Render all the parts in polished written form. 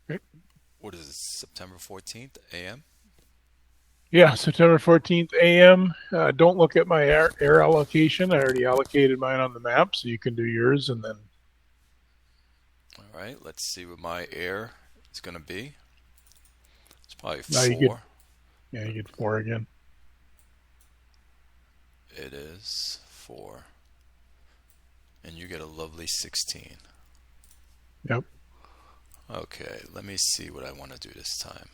Okay. What is it, September 14th, AM? Yeah, September 14th AM. Don't look at my air allocation. I already allocated mine on the map, so you can do yours, and then All right, let's see what my air is going to be. It's probably now you get 4. yeah you get 4 again. It is 4. And you get a lovely 16. Yep. Okay, let me see what I want to do this time.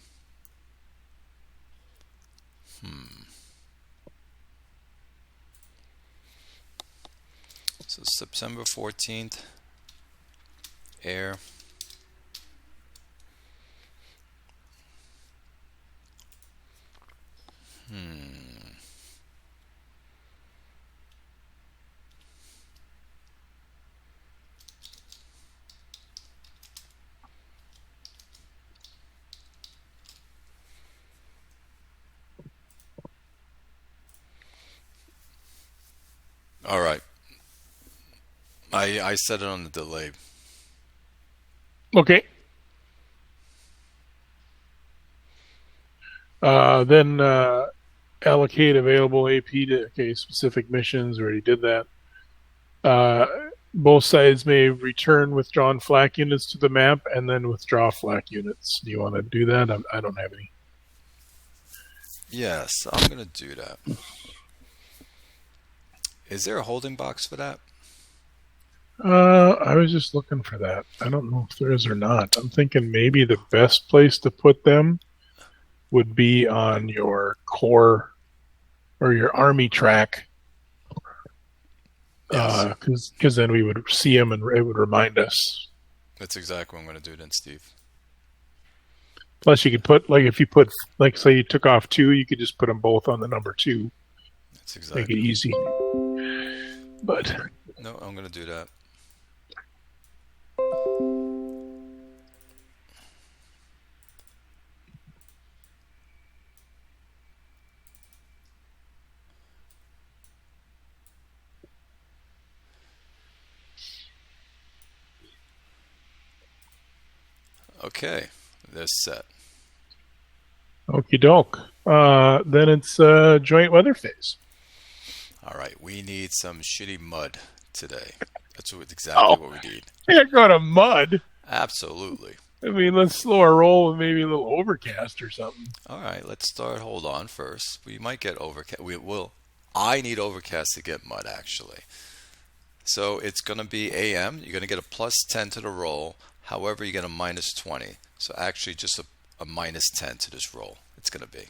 So September 14th, air. All right, I set it on the delay. Okay. Then allocate available AP to specific missions. Already did that. Uh, Both sides may return withdrawn flak units to the map and then withdraw flak units. Do you want to do that? I don't have any. Yes, I'm going to do that. Is there a holding box for that? I was just looking for that. I don't know if there is or not. I'm thinking maybe the best place to put them would be on your core or your army track, Yes, because then we would see them and it would remind us. that's exactly what I'm going to do then, Steve. Plus, you could put like if you put like say you took off 2, you could just put them both on the number 2. That's Make it exactly. easy. But No, I'm going to do that. Okay, they're set. okie doke. Then it's joint weather phase. All right, we need some shitty mud today. That's exactly Oh, what we need. can't go to mud. Absolutely. I mean, let's slow our roll with maybe a little overcast or something. All right, let's start. Hold on first. We might get overcast. We will. I need overcast to get mud, actually. So it's going to be AM. You're going to get a plus 10 to the roll. However, you get a minus 20. So actually, just a minus 10 to this roll. It's going to be.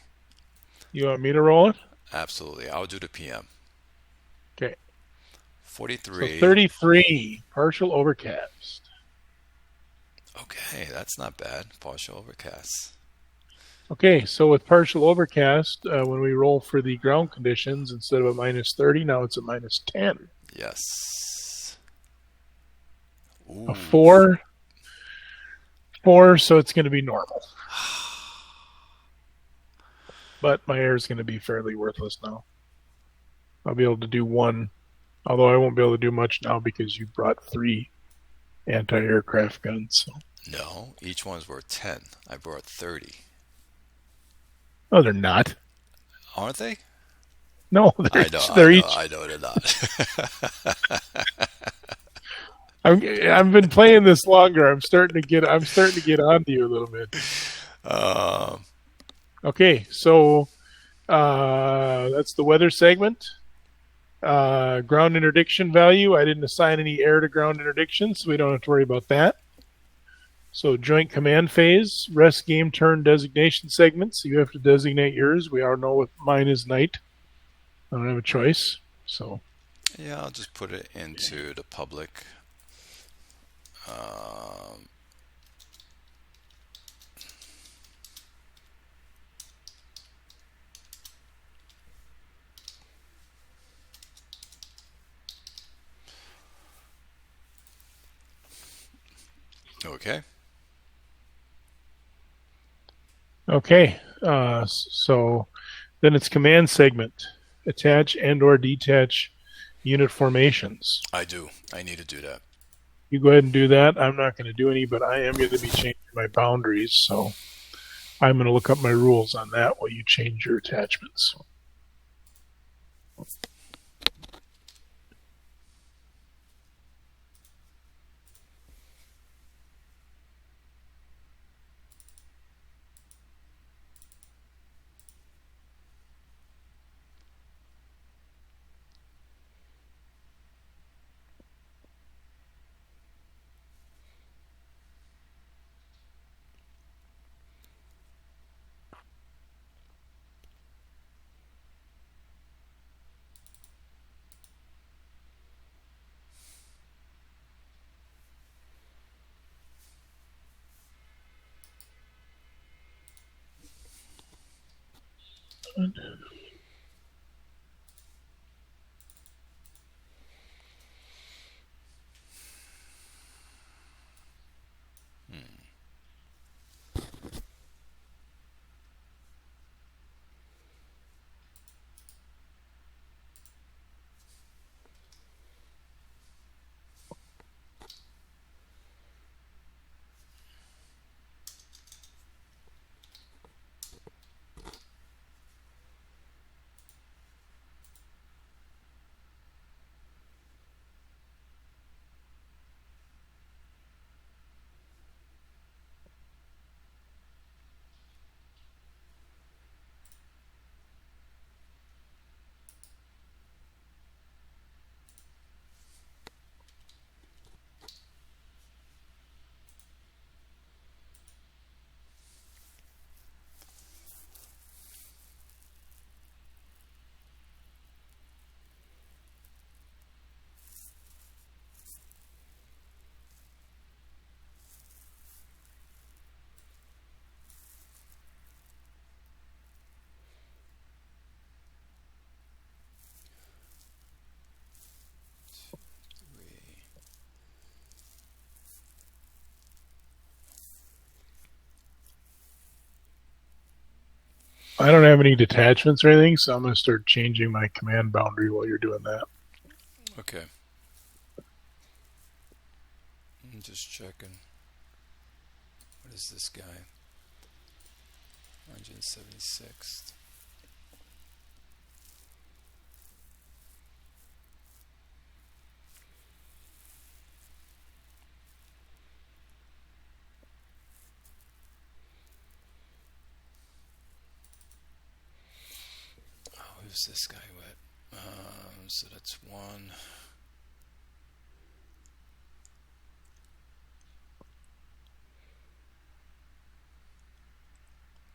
You want me to roll it? Absolutely. I'll do the PM. Okay. So 43. 33, partial overcast. Okay, that's not bad. Partial overcast. Okay, so with partial overcast, when we roll for the ground conditions, instead of a minus 30, now it's a minus 10. Yes. A Ooh. 4, 4, so it's going to be normal. But my air is going to be fairly worthless now. I'll be able to do 1, although I won't be able to do much now because you brought 3 anti-aircraft guns. So. No, each one's worth 10. I brought 30. No, they're not. Aren't they? No, I know, I they're know, each. I know they're not. I've been playing this longer. I'm starting to get onto you a little bit. um, Okay, so that's the weather segment. Ground interdiction value. I didn't assign any air to ground interdiction, so we don't have to worry about that. So joint command phase, rest game turn designation segments. You have to designate yours. We all know what mine is night. I don't have a choice. So yeah, I'll just put it into the public. Um, okay. okay, so then it's command segment. Attach and or detach unit formations. I do. I need to do that. You go ahead and do that. I'm not going to do any, but I am going to be changing my boundaries. So I'm going to look up my rules on that while you change your attachments. I don't have any detachments or anything, so I'm going to start changing my command boundary while you're doing that. Okay. I'm just checking. What is this guy? 176th. Oh, who's this guy with? So that's 1,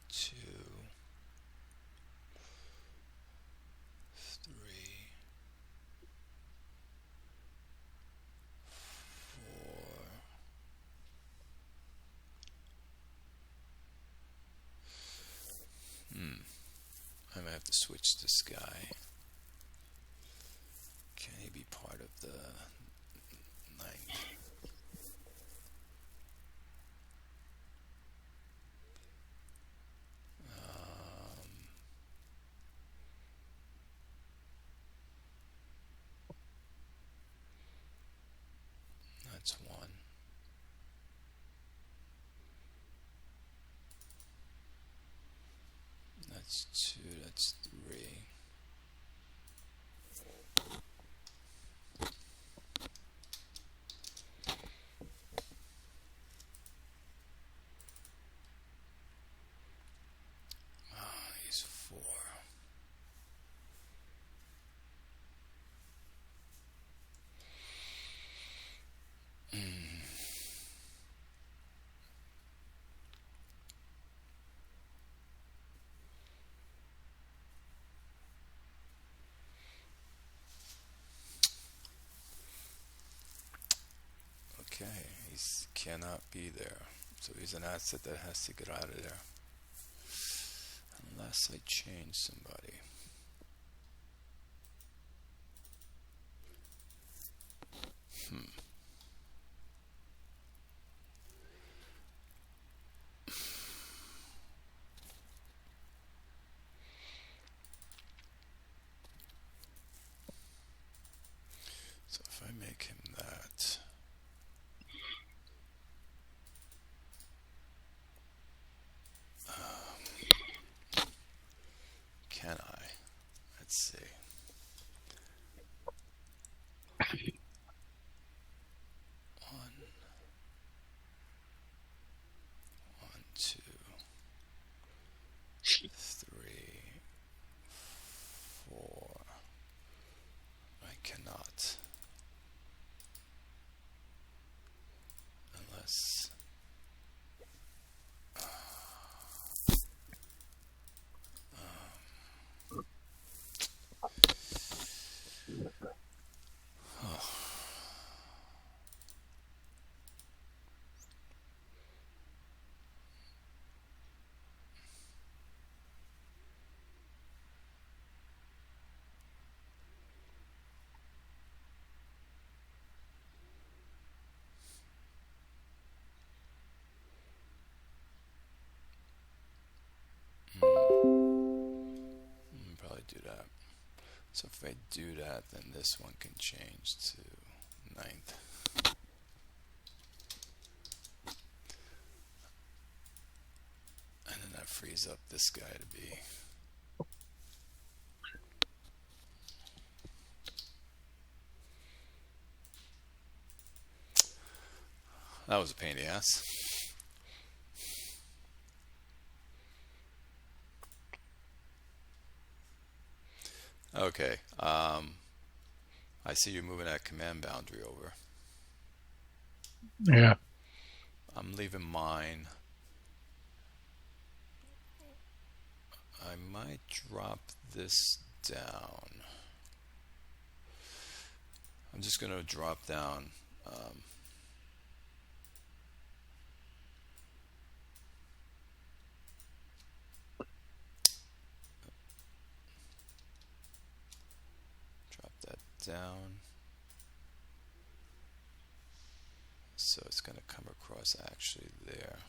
2, 3, 4. I might have to switch this guy. Can he be part of the 9th? That's 1. That's 2. That's 3. He's 4. Okay, he cannot be there. So he's an asset that has to get out of there. Unless I change somebody. So if I make him that, do that? So if I do that, then this one can change to 9th. And then that frees up this guy to be. That was a pain in the ass. Okay. I see you're moving that command boundary over. Yeah. I'm leaving mine. I might drop this down. I'm just going to drop down. Drop that down. So it's going to come across actually there.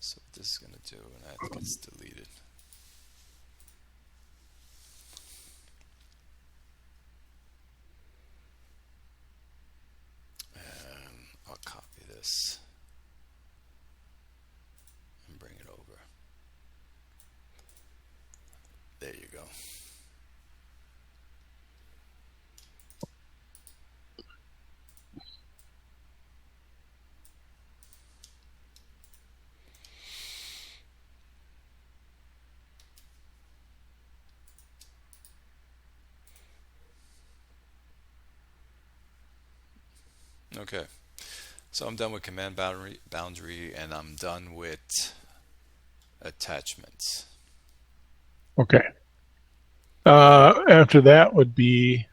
So what this is going to do, and that gets deleted. And I'll copy this and bring it over. There you go. Okay, so I'm done with command boundary, and I'm done with attachments. Okay. After that would be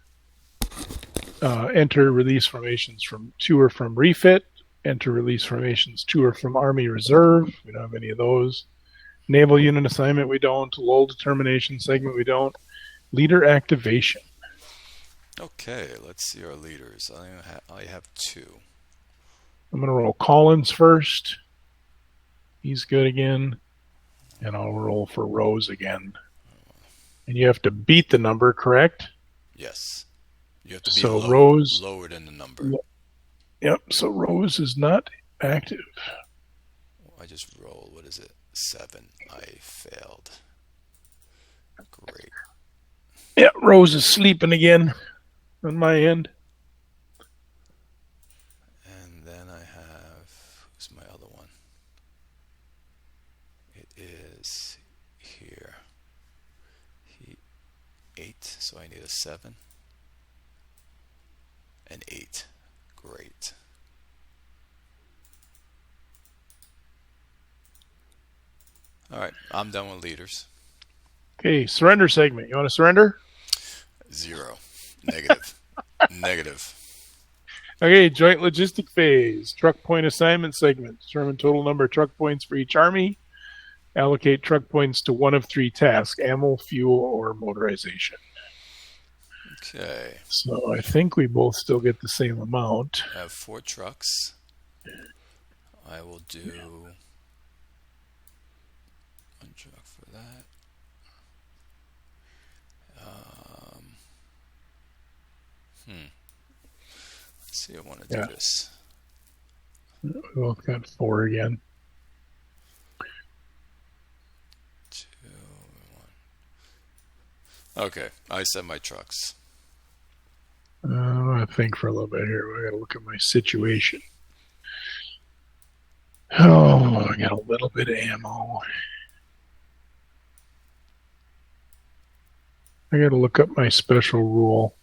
enter release formations from 2 are from refit. Enter release formations 2 are from Army Reserve. We don't have any of those. Naval unit assignment, we don't. Lull determination segment, we don't. Leader activation. Okay, let's see our leaders. I have 2. I'm going to roll Collins first. He's good again. And I'll roll for Rose again. And you have to beat the number, correct? Yes. You have to be so Rose, lower than the number. Yep, so Rose is not active. I just rolled, what is it? 7. I failed. Great. Yeah, Rose is sleeping again on my end. And then I have, who's my other one? It is here. 8, so I need a 7. An 8. Great. All right, I'm done with leaders. Okay, surrender segment. You want to surrender? 0. Negative. Negative. Okay, joint logistic phase. Truck point assignment segment. Determine total number of truck points for each army. Allocate truck points to one of 3 tasks: ammo, fuel, or motorization. Okay. So I think we both still get the same amount. I have 4 trucks. I will do 1 truck for that. Let's see, I want to do this. We both got 4 again. 2 and 1. Okay, I set my trucks. I want to think for a little bit here. I got to look at my situation. Oh, I got a little bit of ammo. I got to look up my special rule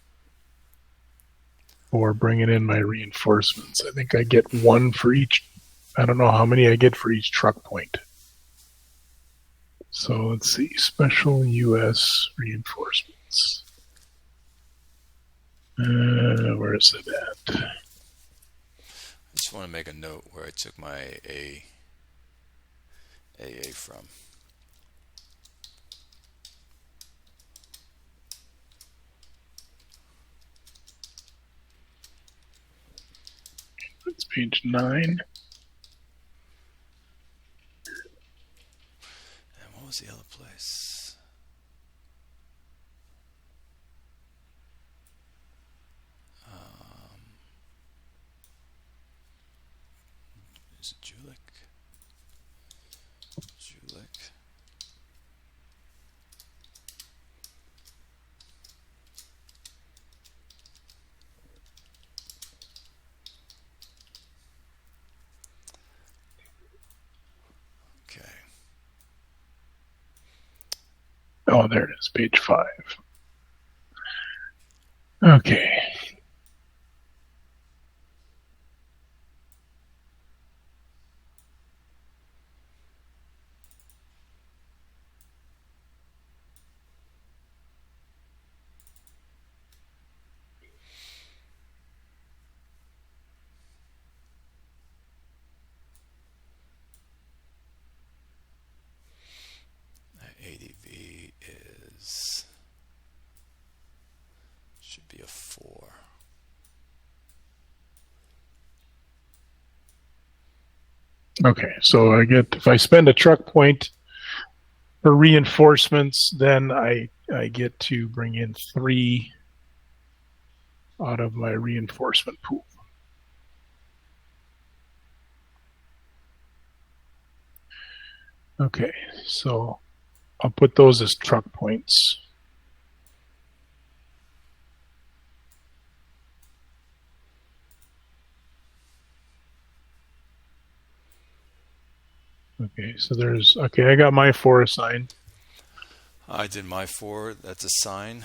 for bringing in my reinforcements. I think I get 1 for each. I don't know how many I get for each truck point. So let's see. Special U.S. reinforcements. Where is it at? I just want to make a note where I took my AA from. That's page 9. And what was the other place? Oh, there it is, page 5. Okay. ADV should be a 4. Okay, so if I spend a truck point for reinforcements, then I get to bring in 3 out of my reinforcement pool. Okay, so I'll put those as truck points. Okay, so I got my 4 assigned. I did my 4. That's a sign.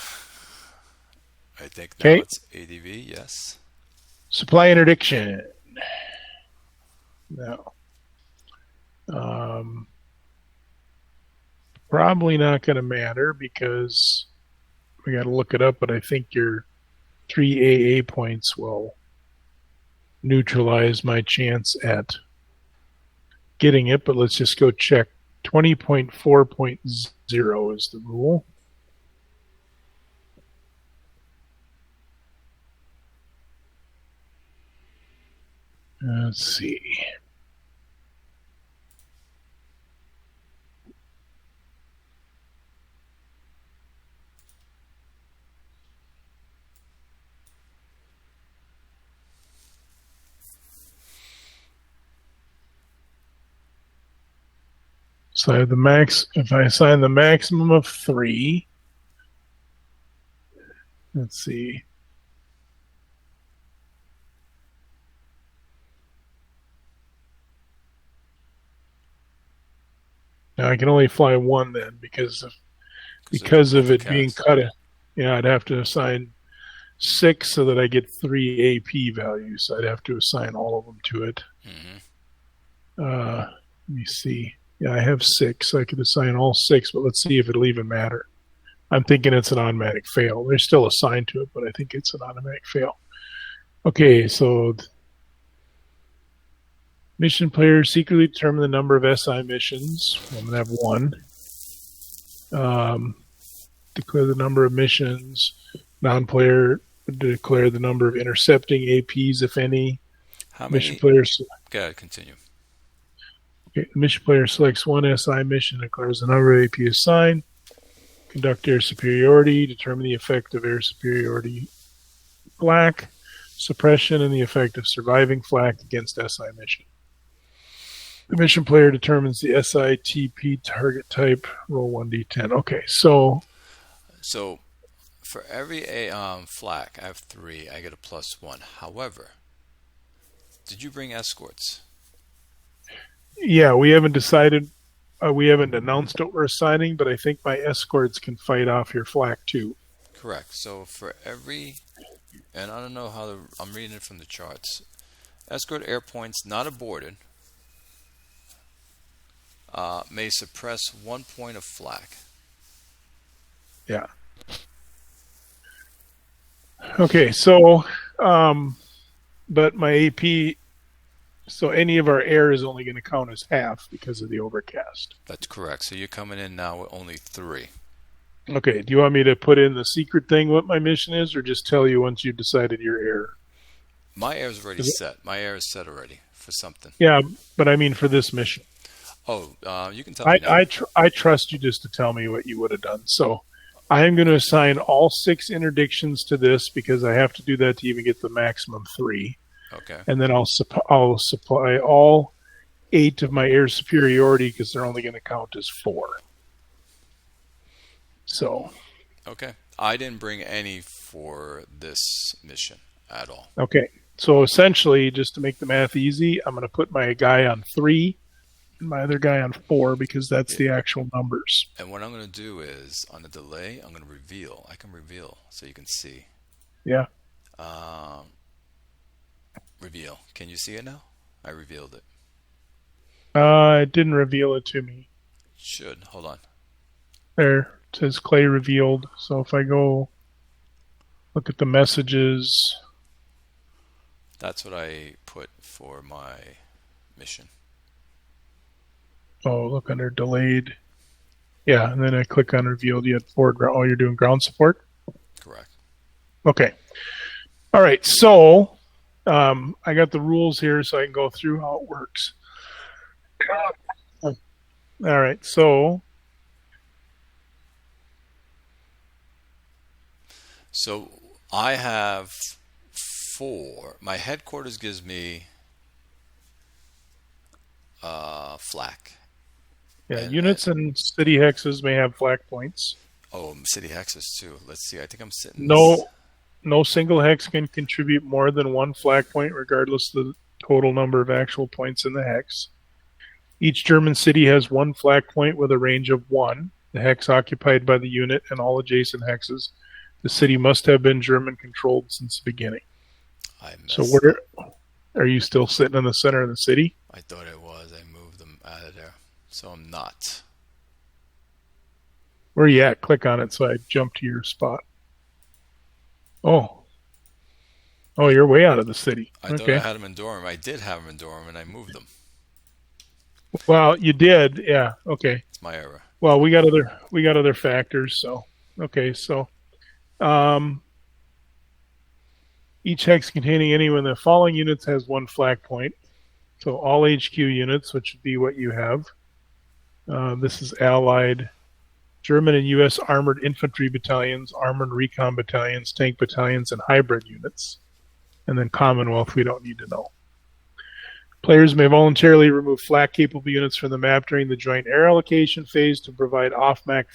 I think now Okay, it's ADV, yes. supply interdiction. Now, probably not going to matter because we got to look it up, but I think your 3 AA points will neutralize my chance at getting it, but let's just go check. 20.4.0 is the rule. Let's see. So I have if I assign the maximum of 3, let's see. Now I can only fly 1 then because of it being overcast. cut. Yeah, I'd have to assign 6 so that I get 3 AP values. So I'd have to assign all of them to it. Let me see. Yeah, I have 6. So I could assign all 6, but let's see if it'll even matter. I'm thinking it's an automatic fail. They're still assigned to it, but I think it's an automatic fail. Okay, so mission players secretly determine the number of SI missions. I'm going to have 1. Declare the number of missions. Non-player declare the number of intercepting APs, if any. How Mission many? players. Go ahead, continue. Okay, the mission player selects 1 SI mission, declares the number of AP assigned. Conduct air superiority. Determine the effect of air superiority flak suppression and the effect of surviving flak against SI mission. The mission player determines the SITP target type. Roll 1d10. Okay, so for every flak, I have 3. I get a +1. However, did you bring escorts? yeah, we haven't decided. We haven't announced what we're assigning, but I think my escorts can fight off your flak too. Correct. So for every, and I don't know I'm reading it from the charts. Escort air points not aborted may suppress 1 point of flak. Yeah. Okay, so, but my AP, so any of our air is only going to count as half because of the overcast. That's correct. So you're coming in now with only 3. Okay, do you want me to put in the secret thing what my mission is, or just tell you once you've decided your air? My air is already set. My air is set already for something. Yeah, but I mean for this mission. Oh, you can tell me now. I trust you just to tell me what you would have done. So I am going to assign all 6 interdictions to this because I have to do that to even get the maximum 3. Okay. And then I'll supply all 8 of my air superiority because they're only going to count as 4. So. Okay. I didn't bring any for this mission at all. Okay. So essentially, just to make the math easy, I'm going to put my guy on 3 and my other guy on 4 because that's Yeah. the actual numbers. And what I'm going to do is on the delay, I'm going to reveal. I can reveal so you can see. Yeah. Um, Reveal. Can you see it now? I revealed it. It didn't reveal it to me. Should. Hold on. There, it says Clay revealed. So if I go look at the messages, That's what I put for my mission. oh, look under delayed. Yeah, and then I click on revealed. You had 4 ground. Oh, you're doing ground support? Correct. Okay. All right. So I got the rules here so I can go through how it works. All right. So I have 4. My headquarters gives me flak. Yeah, And units and city hexes may have flak points. oh, city hexes too. Let's see. I think I'm sitting. No single hex can contribute more than 1 flak point, regardless of the total number of actual points in the hex. Each German city has 1 flak point with a range of 1, the hex occupied by the unit and all adjacent hexes. The city must have been German controlled since the beginning. I So missed. where are you still sitting in the center of the city? I thought I was. I moved them out of there. So I'm not. Where are you at? Click on it so I jump to your spot. Oh. Oh, you're way out of the city. I thought I Okay. had them in Durham. I did have them in Durham, and I moved them. Well, you did. Yeah. Okay. It's my error. Well, we got other factors, so okay, so um each hex containing any one of the following units has 1 flak point. So all HQ units, which would be what you have. This is Allied German and U.S. armored infantry battalions, armored recon battalions, tank battalions, and hybrid units. And then Commonwealth, we don't need to know. Players may voluntarily remove flak-capable units from the map during the joint air allocation phase to provide off-map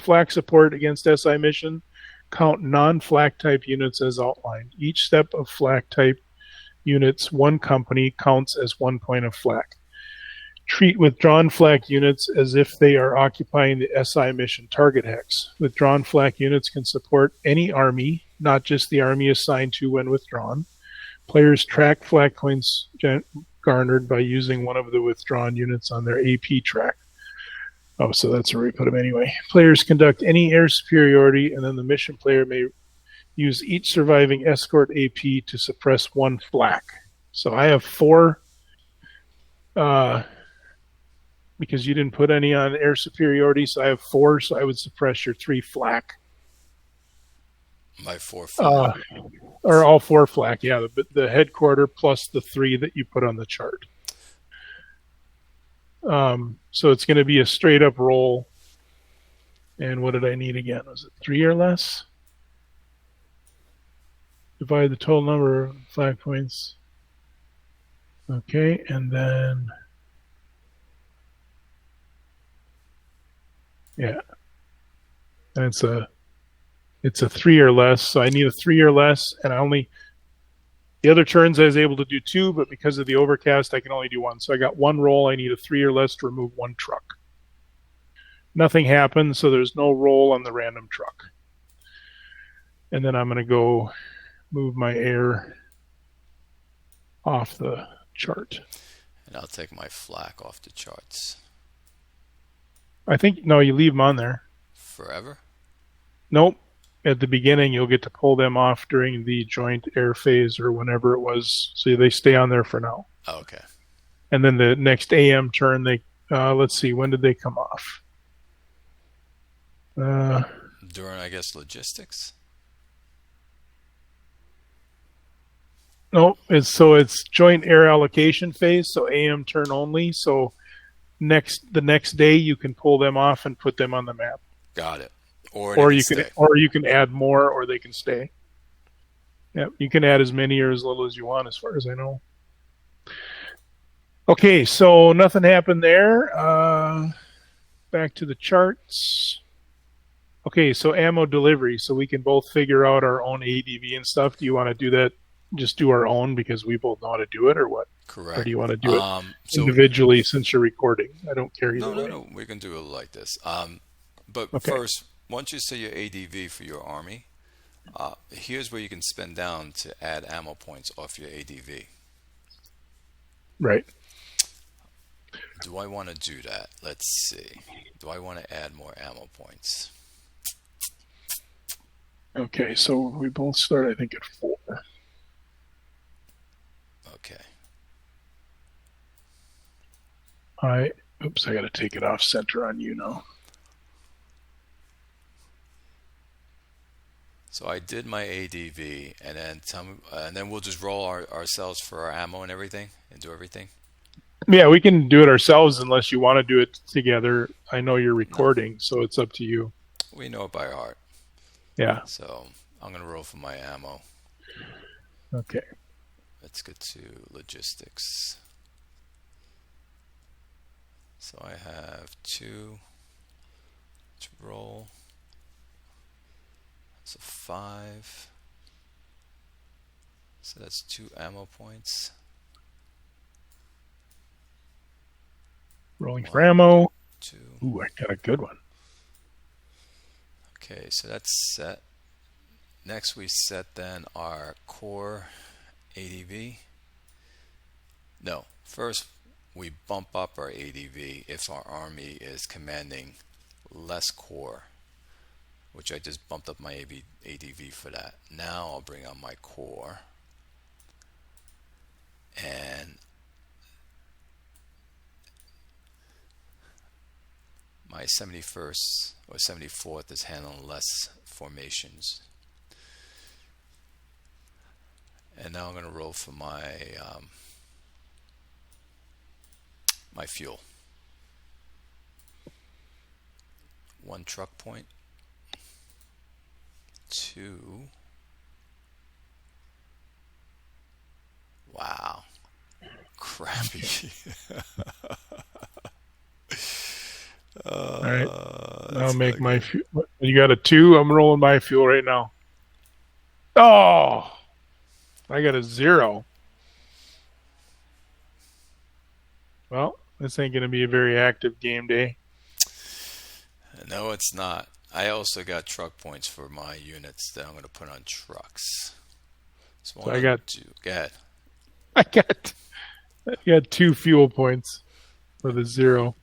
flak support against SI mission. Count non-flak type units as outlined. Each step of flak type units, 1 company, counts as 1 point of flak. Treat withdrawn flak units as if they are occupying the SI mission target hex. Withdrawn flak units can support any army, not just the army assigned to when withdrawn. Players track flak points garnered by using one of the withdrawn units on their AP track. Oh, so that's where we put them anyway. Players conduct any air superiority, and then the mission player may use each surviving escort AP to suppress 1 flak. So I have 4, because you didn't put any on air superiority, so I have 4, so I would suppress your 3 flak. My 4 flak. Or all 4 flak, yeah, the headquarter plus the 3 that you put on the chart. So it's going to be a straight up roll. And what did I need again? Was it 3 or less? Divide the total number of flag points. Okay, and then yeah, and it's a 3 or less. So I need a 3 or less, and the other turns I was able to do 2, but because of the overcast, I can only do 1. So I got 1 roll. I need a 3 or less to remove 1 truck. Nothing happened, so there's no roll on the random truck. And then I'm going to go move my air off the chart. And I'll take my flak off the charts. I think, no, you leave them on there. Forever? Nope. At the beginning, you'll get to pull them off during the joint air phase or whenever it was. So they stay on there for now. Oh, okay. And then the next AM turn, let's see, when did they come off? During, I guess, logistics? No, it's joint air allocation phase, so AM turn only. So the next day you can pull them off and put them on the map. Got it. Or you can add more, or they can stay. Yeah, you can add as many or as little as you want, as far as I know. Okay, so nothing happened there. Back to the charts. Okay, so ammo delivery, so we can both figure out our own ADV and stuff. Do you want to do that just do our own because we both know how to do it, or what? Or do Correct. you want to do it So individually since you're recording? I don't care no, either no, way. no. We can do it like this. But Okay. first, once you say your ADV for your army, here's where you can spend down to add ammo points off your ADV. Right. Do I want to do that? Let's see. Do I want to add more ammo points? Okay. So we both start, I think, at 4. Okay. Oops, I got to take it off center on you now. So I did my ADV, and then and then we'll just roll ourselves for our ammo and everything, and do everything. Yeah, we can do it ourselves unless you want to do it together. I know you're No, recording, so it's up to you. we know it by heart. Yeah. So I'm gonna roll for my ammo. Okay. Let's get to logistics. So I have 2 to roll. So 5. So that's 2 ammo points. Rolling for 1, ammo. 2. Ooh, I got a good one. Okay, so that's set. Next we set then our core ADV. No, first we bump up our ADV if our army is commanding less core, which I just bumped up my ADV for that. Now I'll bring on my core, and my 71st or 74th is handling less formations. And now I'm going to roll for my fuel. 1 truck point. 2. Wow. Crappy. All right. I'll That's make not my good. fuel. You got a 2. I'm rolling my fuel right now. Oh, I got a 0. Well, this ain't going to be a very active game day. No, it's not. I also got truck points for my units that I'm going to put on trucks. So So what I'm going to do, go ahead. I got 2 fuel points for the 0.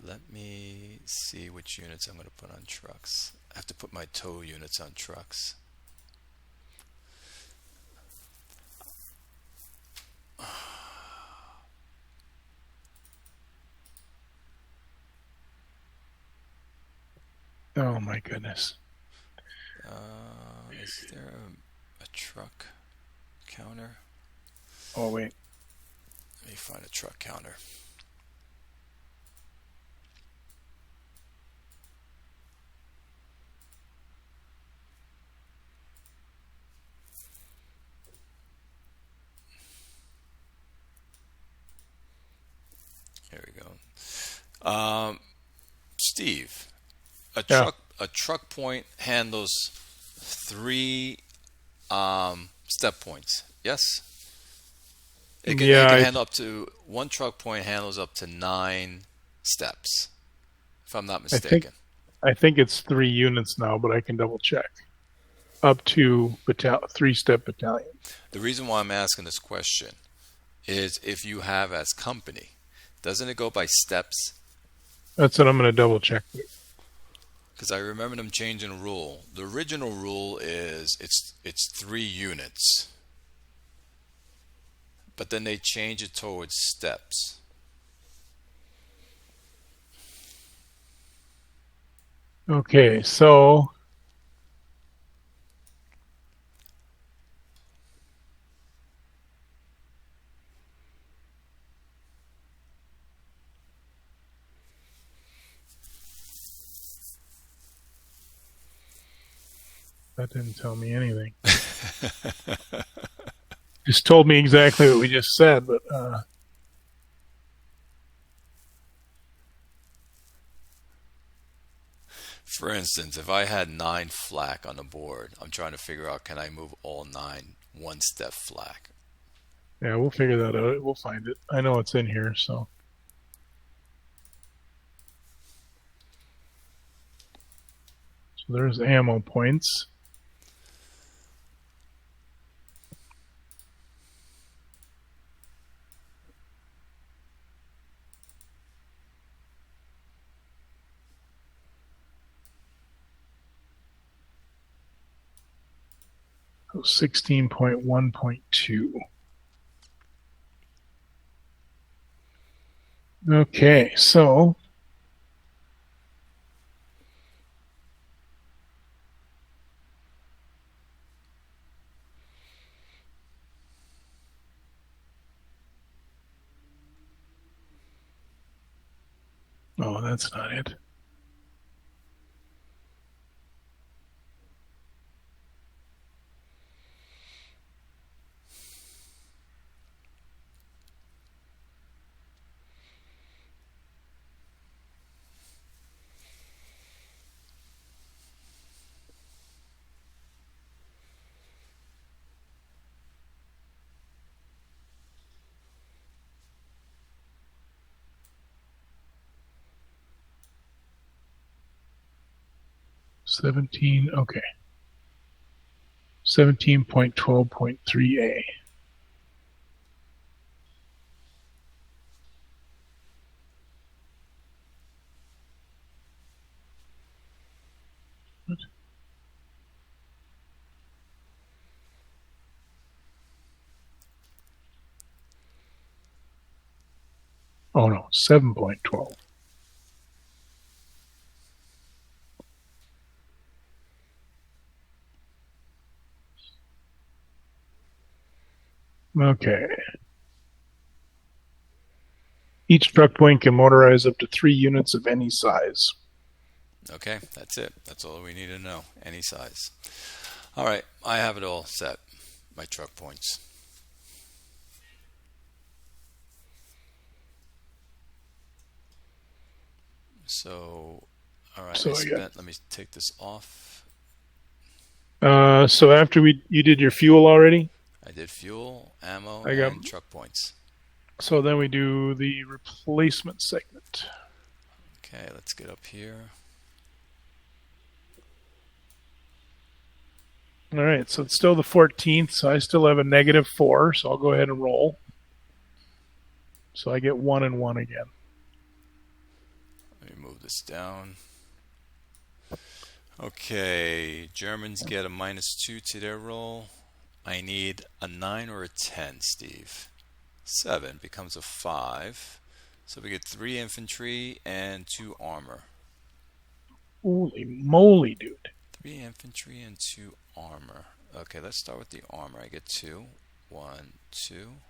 Let me see which units I'm going to put on trucks. I have to put my tow units on trucks. Oh my goodness. Is there a truck counter? Oh wait. Let me find a truck counter. Here we go. Steve, Yeah. a truck point handles 3 step points. Yes, it Yeah, can handle up to 1 truck point handles up to 9 steps, if I'm not I think mistaken. I think it's 3 units now, but I can double check. Up to 3-step battalion. The reason why I'm asking this question is if you have as company, doesn't it go by steps? That's what I'm going to double check. Because I remember them changing a rule. The original rule is it's 3 units, but then they change it towards steps. Okay, so that didn't tell me anything. Just told me exactly what we just said, but For instance, if I had 9 flak on the board, I'm trying to figure out, can I move all 9 one step flag. Yeah, we'll figure that out. We'll find it. I know it's in here, so. So there's ammo points. So 16.1.2. Okay, so oh, that's not it. Okay. 17.12.3a. Oh no, 7.12. Okay. Each truck point can motorize up to 3 units of any size. Okay, that's it. That's all we need to know. Any size. All right, I have it all set. My truck points. So, all right, So let me take this off. So after you did your fuel already? I did fuel, ammo, I got, and truck points. So then we do the replacement segment. Okay, let's get up here. All right, so it's still the 14th, so I still have a -4, so I'll go ahead and roll. So I get 1 and 1 again. Let me move this down. Okay, Germans get a -2 to their roll. I need a 9 or a 10, Steve. 7 becomes a 5. So we get 3 infantry and 2 armor. Holy moly, dude. 3 infantry and 2 armor. Okay, let's start with the armor. I get 2. 1, 2.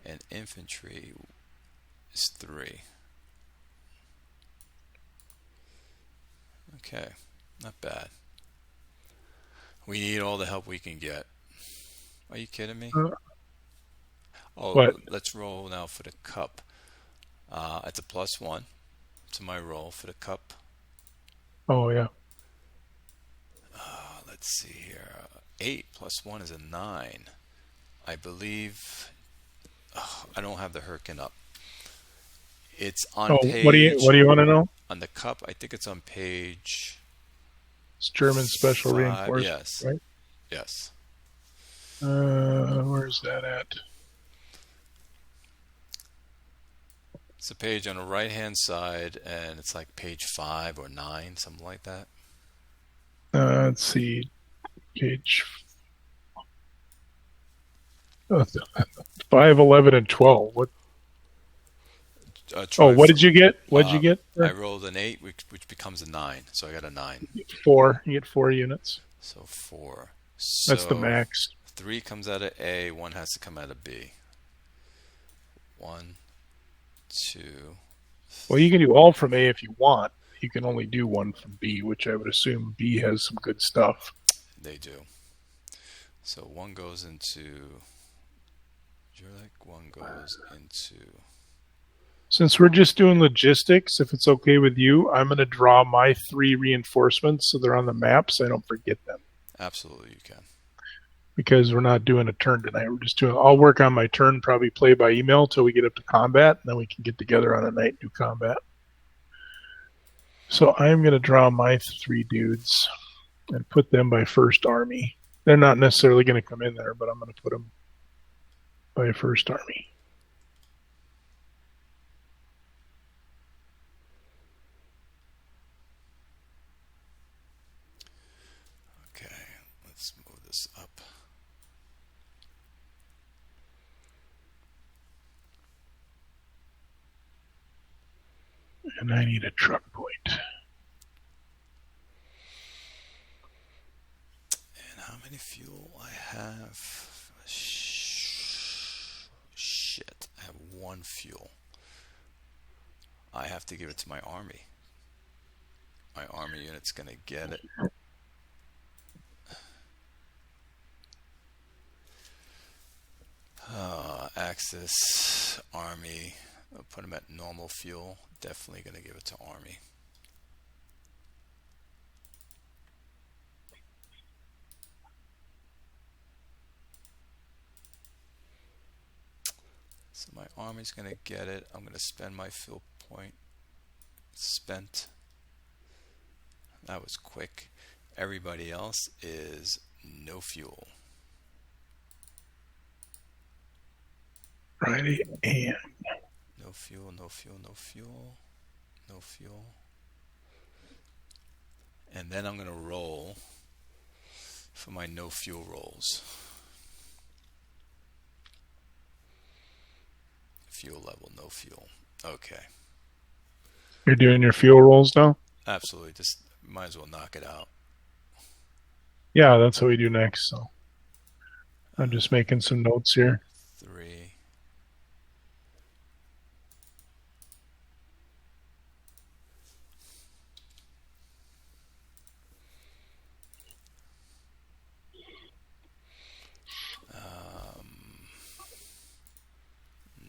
And infantry is 3. Okay, not bad. We need all the help we can get. Are you kidding me? What? Let's roll now for the cup. It's a +1 to my roll for the cup. Oh, yeah. Let's see here. 8 + 1 is a 9. I believe. I don't have the Hurtgen up. It's on page. What do you want to know? On the cup, I think it's on page. It's German special 5, reinforcement, yes. right? Yes. Where's that at? It's a page on the right-hand side, and it's like page 5 or 9, something like that. Let's see, page 5, 11, and 12. What? What did you get? What did you get? I rolled an 8, which becomes a 9, so I got a 9. 4. You get 4 units. So 4. That's the max. 3 comes out of A, 1 has to come out of B. 1, 2. Well, you can do all from A if you want. You can only do 1 from B, which I would assume B has some good stuff. They do. So 1 goes into. 1 goes into. Since we're just doing logistics, if it's okay with you, I'm going to draw my 3 reinforcements so they're on the map so I don't forget them. Absolutely, you can. because we're not doing a turn tonight. We're just doing. I'll work on my turn, probably play by email till we get up to combat, and then we can get together on a night and do combat. So I'm going to draw my 3 dudes and put them by first army. They're not necessarily going to come in there, but I'm going to put them by first army. Okay, let's move this up. And I need a truck point. And how many fuel I have? Shit, I have 1 fuel. I have to give it to my army. My army unit's gonna get it. Axis, army. I'll put them at normal fuel. Definitely gonna give it to army. So my army's gonna get it. I'm gonna spend my fuel point. It's spent. That was quick. Everybody else is no fuel. Righty, and No fuel, no fuel, no fuel, no fuel. And then I'm gonna roll for my no fuel rolls. Fuel level, no fuel. Okay. You're doing your fuel rolls now? Absolutely. Just might as well knock it out. Yeah, that's what we do next. So I'm just making some notes here. 3.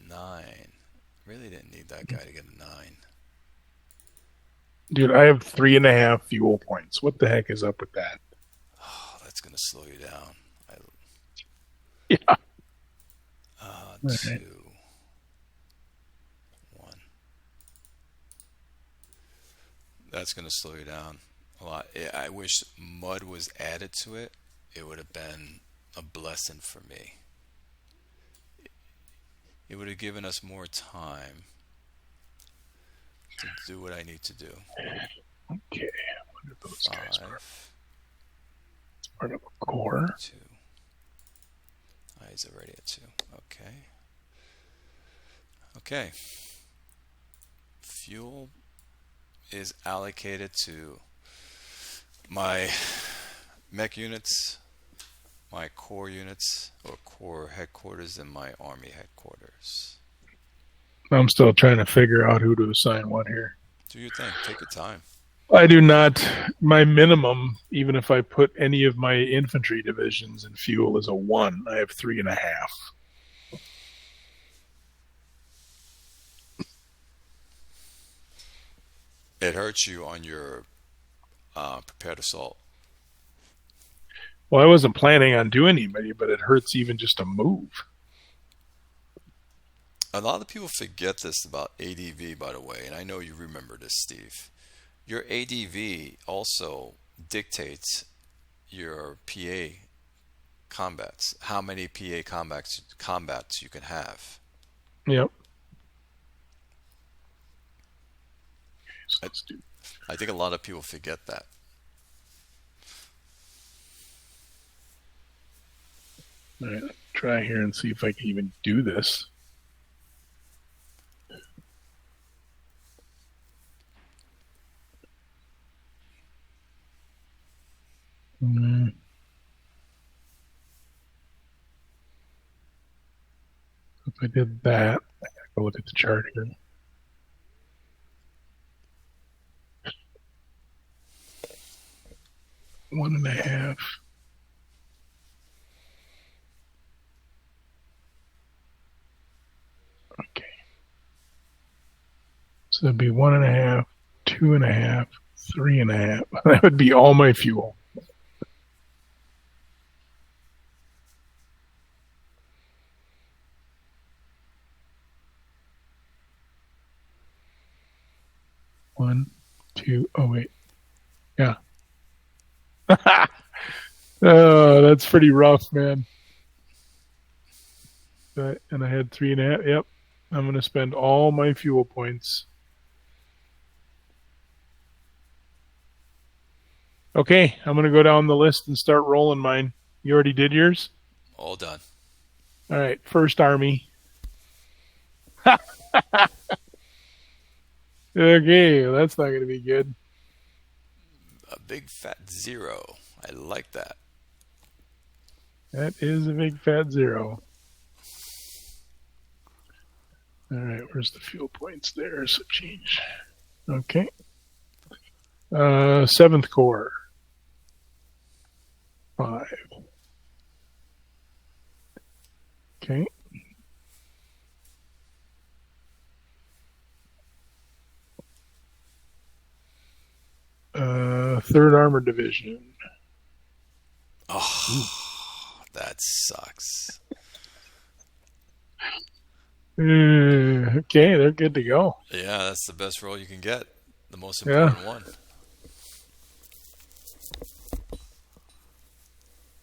Nine. Really didn't need that guy to get a 9. Dude, I have 3.5 fuel points. What the heck is up with that? Oh, that's gonna slow you down. Yeah. 2, right. 1. That's gonna slow you down a lot. I wish mud was added to it. It would have been a blessing for me. It would have given us more time to do what I need to do. Okay. What are those guys? 5. It's part of a core. 2. He's already at 2. Okay. Okay. Fuel is allocated to my mech units, my core units, or core headquarters, and my army headquarters. I'm still trying to figure out who to assign what here. Do your thing. Take your time. I do not. My minimum, even if I put any of my infantry divisions in fuel, is a 1. I have 3.5. It hurts you on your prepared assault. Well, I wasn't planning on doing anybody, but it hurts even just to move. A lot of people forget this about ADV, by the way, and I know you remember this, Steve. Your ADV also dictates your PA combats, how many PA combats you can have. Yep. I think a lot of people forget that. All right, try here and see if I can even do this. If I did that, I gotta go look at the chart here. One and a half. Okay. So it'd be 1.5, 2.5, 3.5. That would be all my fuel. 1, 2, oh wait. Yeah. Oh, that's pretty rough, man. And I had 3.5. Yep. I'm going to spend all my fuel points. Okay, I'm going to go down the list and start rolling mine. You already did yours? All done. All right, first army. Okay, that's not going to be good. A big fat 0. I like that. That is a big fat 0. All right, where's the fuel points there? So change. Okay. 7th Corps. 5. Okay. Third Armored Division. Oh, that sucks. Okay, they're good to go. Yeah, that's the best roll you can get. The most Yeah. important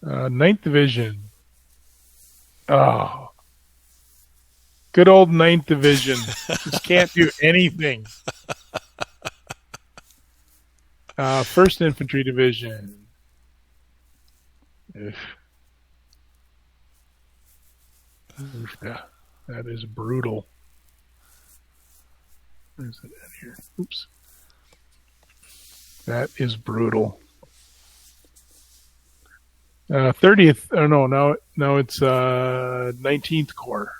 one. 9th Division. Oh, good old 9th Division. Just can't do anything. 1st Infantry Division. Ugh. Yeah, that is brutal. Where's it at here? Oops. That is brutal. 30th. Oh no, now it's 19th Corps.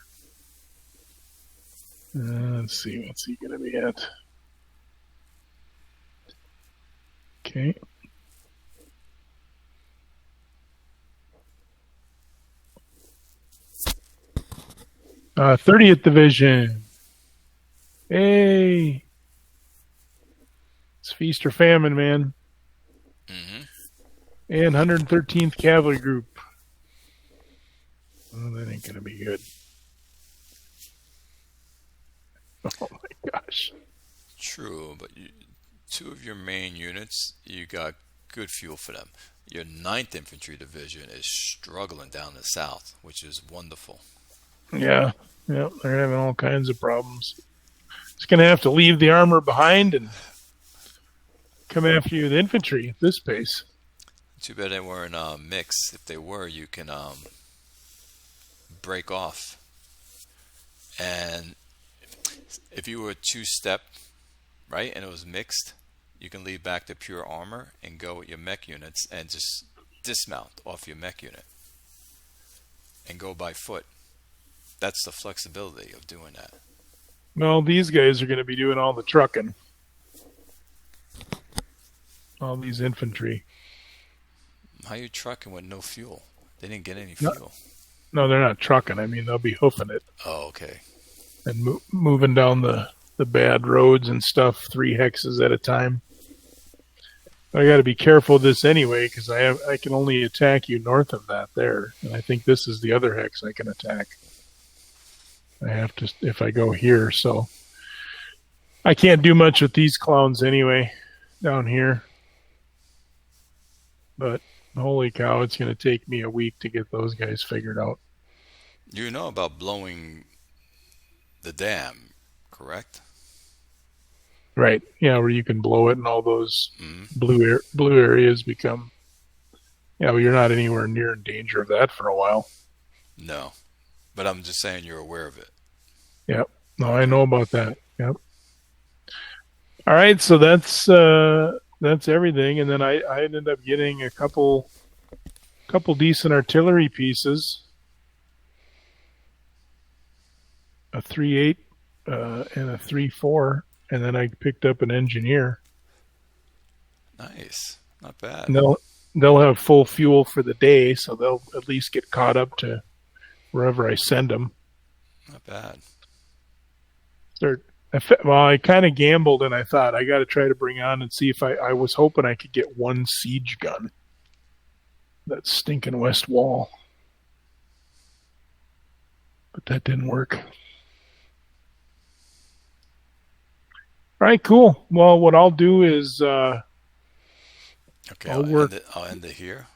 Let's see, what's he gonna be at? Okay. Uh, 30th Division. Hey, it's feast or famine, man. Mm-hmm. And 113th Cavalry Group. Oh, that ain't gonna be good. Oh my gosh. True, but two of your main units, you got good fuel for them. Your 9th Infantry Division is struggling down the south, which is wonderful. Yeah, they're having all kinds of problems. It's gonna have to leave the armor behind and come after you with infantry at this pace. Too bad they weren't mixed. If they were, you can break off. And if you were a 2-step, right, and it was mixed, you can leave back the pure armor and go with your mech units and just dismount off your mech unit and go by foot. That's the flexibility of doing that. Well, these guys are going to be doing all the trucking. All these infantry. How you trucking with no fuel? They didn't get any fuel. No, they're not trucking. I mean, they'll be hoofing it. Oh, okay. And moving down the bad roads and stuff, 3 hexes at a time. I got to be careful of this anyway because I can only attack you north of that there, and I think this is the other hex I can attack. I have to if I go here, so I can't do much with these clowns anyway down here. But holy cow, it's going to take me a week to get those guys figured out. You know about blowing the dam, correct? Right. Yeah, where you can blow it and all those blue areas become. Yeah, well, you're not anywhere near in danger of that for a while. No, but I'm just saying you're aware of it. Yep. No, I know about that. Yep. All right, so that's everything, and then I ended up getting a couple decent artillery pieces, a 3.8 and a 3.4, and then I picked up an engineer. Nice, not bad. And they'll have full fuel for the day, so they'll at least get caught up to wherever I send them. Not bad. Well, I kind of gambled, and I thought I got to try to bring on and see if I was hoping I could get one siege gun. That stinking west wall. But that didn't work. All right, cool. Well, what I'll do is Okay, I'll work. I'll end it here.